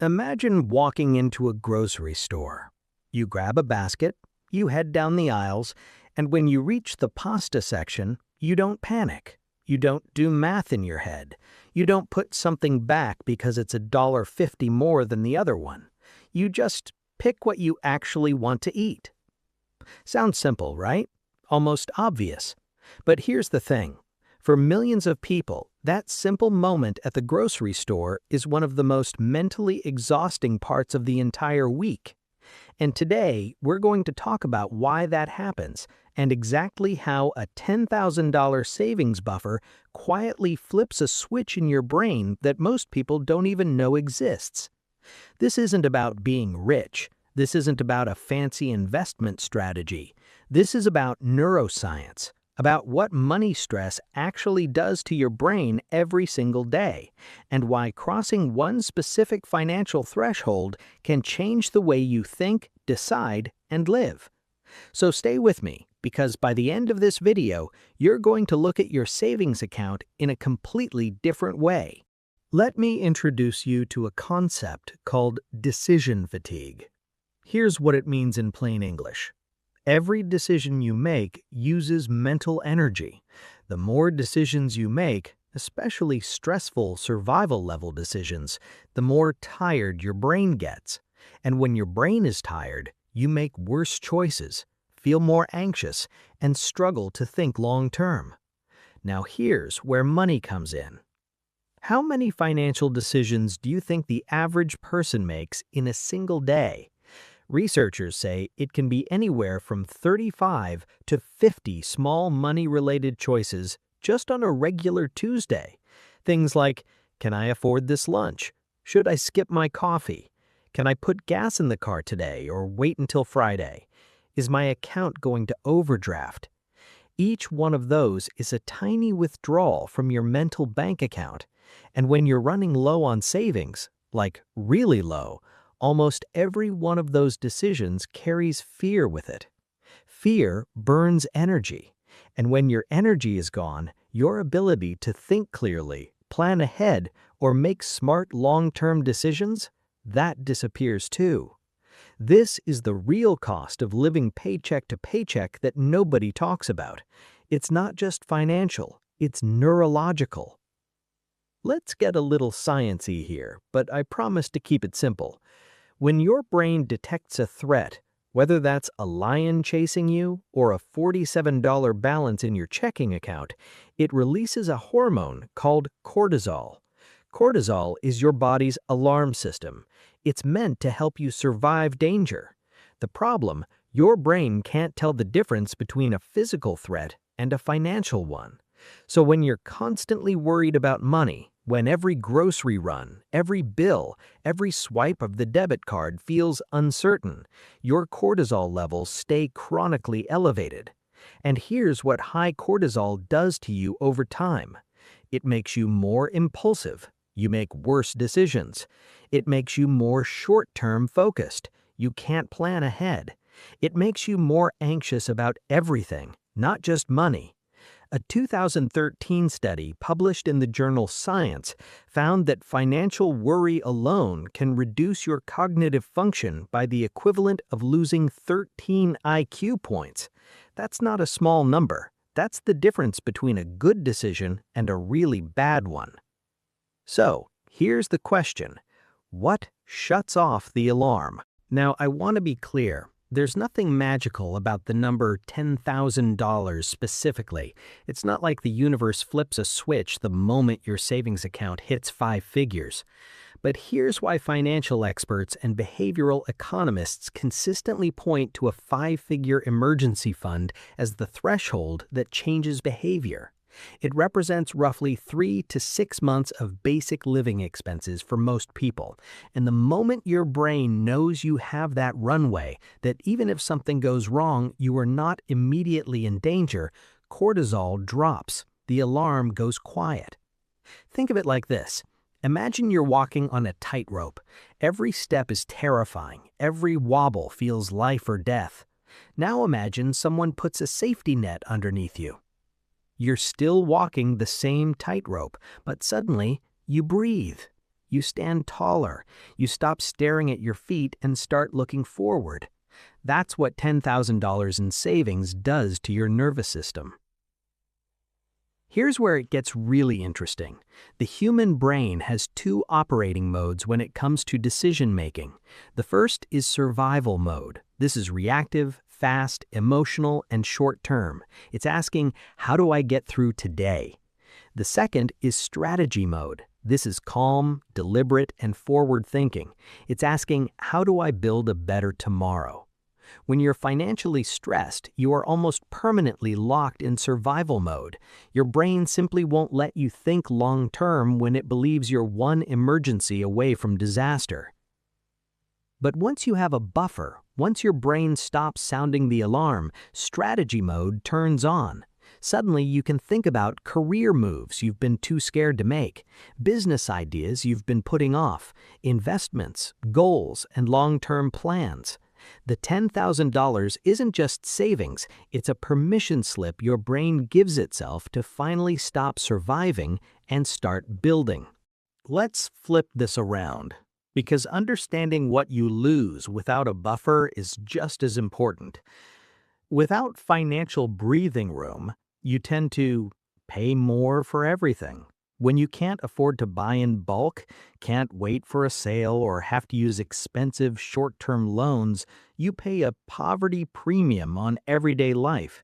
Imagine walking into a grocery store. You grab a basket, you head down the aisles, and when you reach the pasta section, you don't panic. You don't do math in your head. You don't put something back because it's $1.50 more than the other one. You just pick what you actually want to eat. Sounds simple, right? Almost obvious. But here's the thing. For millions of people, that simple moment at the grocery store is one of the most mentally exhausting parts of the entire week. And today, we're going to talk about why that happens and exactly how a $10,000 savings buffer quietly flips a switch in your brain that most people don't even know exists. This isn't about being rich. This isn't about a fancy investment strategy. This is about neuroscience, about what money stress actually does to your brain every single day, and why crossing one specific financial threshold can change the way you think, decide, and live. So stay with me, because by the end of this video, you're going to look at your savings account in a completely different way. Let me introduce you to a concept called decision fatigue. Here's what it means in plain English. Every decision you make uses mental energy. The more decisions you make, especially stressful survival-level decisions, the more tired your brain gets. And when your brain is tired, you make worse choices, feel more anxious, and struggle to think long-term. Now here's where money comes in. How many financial decisions do you think the average person makes in a single day? Researchers say it can be anywhere from 35 to 50 small money-related choices just on a regular Tuesday. Things like, can I afford this lunch? Should I skip my coffee? Can I put gas in the car today or wait until Friday? Is my account going to overdraft? Each one of those is a tiny withdrawal from your mental bank account. And when you're running low on savings, like really low, almost every one of those decisions carries fear with it. Fear burns energy, and when your energy is gone, your ability to think clearly, plan ahead, or make smart long-term decisions, that disappears too. This is the real cost of living paycheck to paycheck that nobody talks about. It's not just financial, it's neurological. Let's get a little science-y here, but I promise to keep it simple. When your brain detects a threat, whether that's a lion chasing you or a $47 balance in your checking account, it releases a hormone called cortisol. Cortisol is your body's alarm system. It's meant to help you survive danger. The problem, your brain can't tell the difference between a physical threat and a financial one. So when you're constantly worried about money, when every grocery run, every bill, every swipe of the debit card feels uncertain, your cortisol levels stay chronically elevated. And here's what high cortisol does to you over time. It makes you more impulsive. You make worse decisions. It makes you more short-term focused. You can't plan ahead. It makes you more anxious about everything, not just money. A 2013 study published in the journal Science found that financial worry alone can reduce your cognitive function by the equivalent of losing 13 IQ points. That's not a small number. That's the difference between a good decision and a really bad one. So, here's the question. What shuts off the alarm? Now, I want to be clear. There's nothing magical about the number $10,000 specifically. It's not like the universe flips a switch the moment your savings account hits 5 figures. But here's why financial experts and behavioral economists consistently point to a 5-figure emergency fund as the threshold that changes behavior. It represents roughly 3 to 6 months of basic living expenses for most people. And the moment your brain knows you have that runway, that even if something goes wrong, you are not immediately in danger, cortisol drops. The alarm goes quiet. Think of it like this. Imagine you're walking on a tightrope. Every step is terrifying. Every wobble feels life or death. Now imagine someone puts a safety net underneath you. You're still walking the same tightrope, but suddenly you breathe. You stand taller. You stop staring at your feet and start looking forward. That's what $10,000 in savings does to your nervous system. Here's where it gets really interesting. The human brain has two operating modes when it comes to decision making. The first is survival mode. This is reactive, fast, emotional, and short term. It's asking, how do I get through today? The second is strategy mode. This is calm, deliberate, and forward thinking. It's asking, how do I build a better tomorrow? When you're financially stressed, you are almost permanently locked in survival mode. Your brain simply won't let you think long-term when it believes you're one emergency away from disaster. But once you have a buffer, once your brain stops sounding the alarm, strategy mode turns on. Suddenly, you can think about career moves you've been too scared to make, business ideas you've been putting off, investments, goals, and long-term plans. The $10,000 isn't just savings, it's a permission slip your brain gives itself to finally stop surviving and start building. Let's flip this around, because understanding what you lose without a buffer is just as important. Without financial breathing room, you tend to pay more for everything. When you can't afford to buy in bulk, can't wait for a sale, or have to use expensive short-term loans, you pay a poverty premium on everyday life.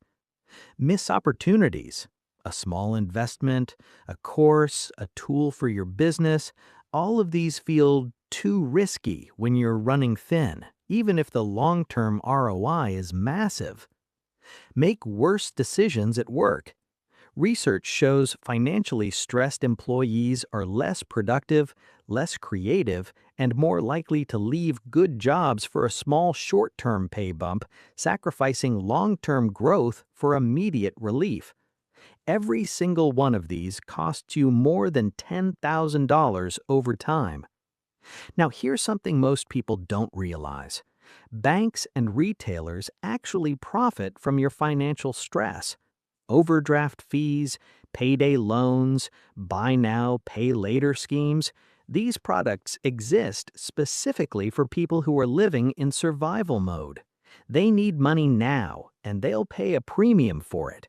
Miss opportunities, a small investment, a course, a tool for your business, all of these feel too risky when you're running thin, even if the long-term ROI is massive. Make worse decisions at work. Research shows financially stressed employees are less productive, less creative, and more likely to leave good jobs for a small short-term pay bump, sacrificing long-term growth for immediate relief. Every single one of these costs you more than $10,000 over time. Now, here's something most people don't realize. Banks and retailers actually profit from your financial stress. Overdraft fees, payday loans, buy now, pay later schemes. These products exist specifically for people who are living in survival mode. They need money now, and they'll pay a premium for it.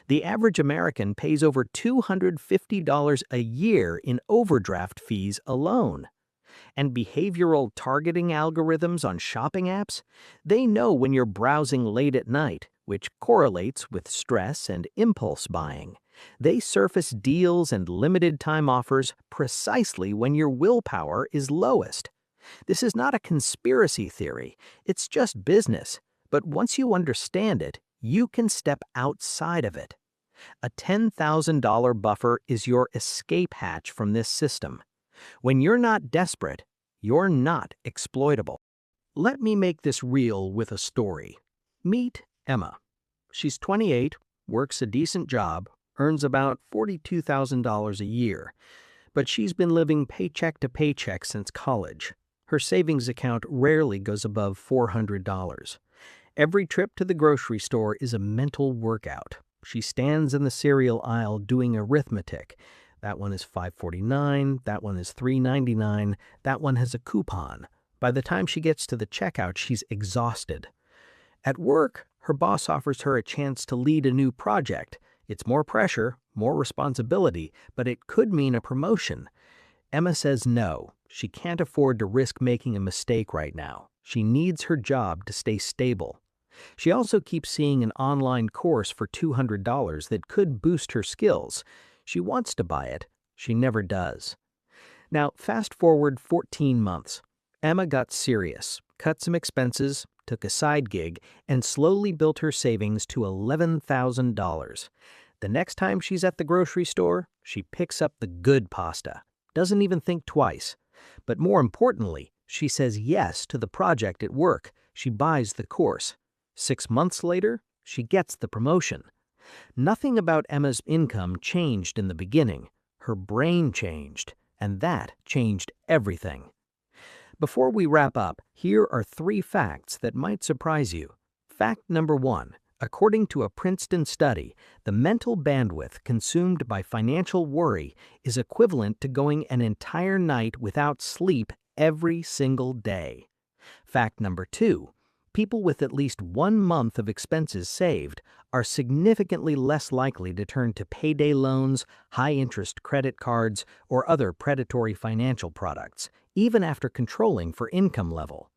The average American pays over $250 a year in overdraft fees alone. And behavioral targeting algorithms on shopping apps, they know when you're browsing late at night, which correlates with stress and impulse buying. They surface deals and limited time offers precisely when your willpower is lowest. This is not a conspiracy theory, it's just business. But once you understand it, you can step outside of it. A $10,000 buffer is your escape hatch from this system. When you're not desperate, you're not exploitable. Let me make this real with a story. Meet Emma. She's 28, works a decent job, earns about $42,000 a year, but she's been living paycheck to paycheck since college. Her savings account rarely goes above $400. Every trip to the grocery store is a mental workout. She stands in the cereal aisle doing arithmetic. That one is $5.49, that one is $3.99, that one has a coupon. By the time she gets to the checkout, she's exhausted. At work, her boss offers her a chance to lead a new project. It's more pressure, more responsibility, but it could mean a promotion. Emma says no. She can't afford to risk making a mistake right now. She needs her job to stay stable. She also keeps seeing an online course for $200 that could boost her skills. She wants to buy it. She never does. Now, fast forward 14 months. Emma got serious, cut some expenses, took a side gig, and slowly built her savings to $11,000. The next time she's at the grocery store, she picks up the good pasta, doesn't even think twice. But more importantly, she says yes to the project at work. She buys the course. 6 months later, she gets the promotion. Nothing about Emma's income changed in the beginning. Her brain changed, and that changed everything. Before we wrap up, here are 3 facts that might surprise you. Fact number 1. According to a Princeton study, the mental bandwidth consumed by financial worry is equivalent to going an entire night without sleep every single day. Fact number 2, people with at least 1 month of expenses saved are significantly less likely to turn to payday loans, high-interest credit cards, or other predatory financial products, even after controlling for income level.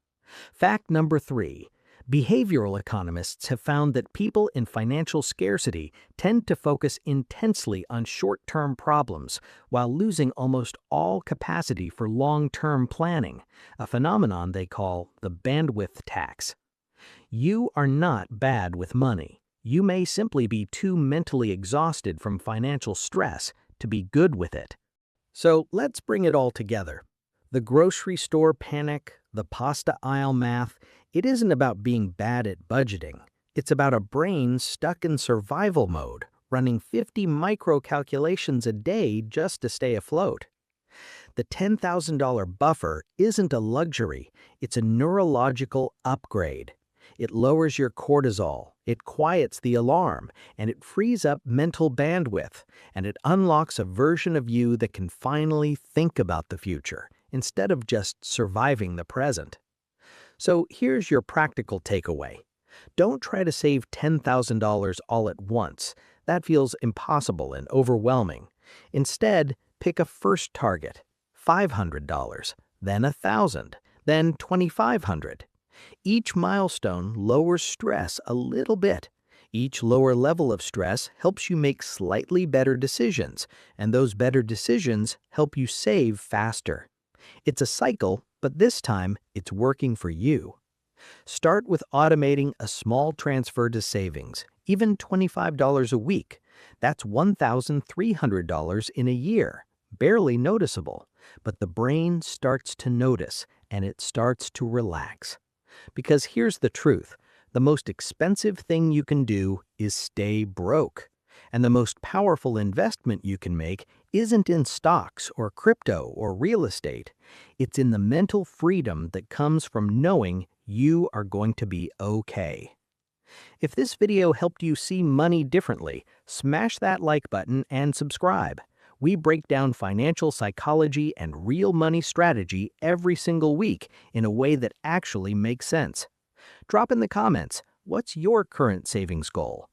Fact number 3, behavioral economists have found that people in financial scarcity tend to focus intensely on short-term problems while losing almost all capacity for long-term planning, a phenomenon they call the bandwidth tax. You are not bad with money. You may simply be too mentally exhausted from financial stress to be good with it. So let's bring it all together. The grocery store panic, the pasta aisle math, it isn't about being bad at budgeting. It's about a brain stuck in survival mode, running 50 micro calculations a day just to stay afloat. The $10,000 buffer isn't a luxury, it's a neurological upgrade. It lowers your cortisol, it quiets the alarm, and it frees up mental bandwidth, and it unlocks a version of you that can finally think about the future instead of just surviving the present. So here's your practical takeaway. Don't try to save $10,000 all at once. That feels impossible and overwhelming. Instead, pick a first target, $500, then $1,000, then $2,500. Each milestone lowers stress a little bit. Each lower level of stress helps you make slightly better decisions, and those better decisions help you save faster. It's a cycle, but this time it's working for you. Start with automating a small transfer to savings, even $25 a week. That's $1,300 in a year, barely noticeable, but the brain starts to notice and it starts to relax. Because here's the truth, the most expensive thing you can do is stay broke. And the most powerful investment you can make isn't in stocks or crypto or real estate. It's in the mental freedom that comes from knowing you are going to be okay. If this video helped you see money differently, smash that like button and subscribe. We break down financial psychology and real money strategy every single week in a way that actually makes sense. Drop in the comments, what's your current savings goal?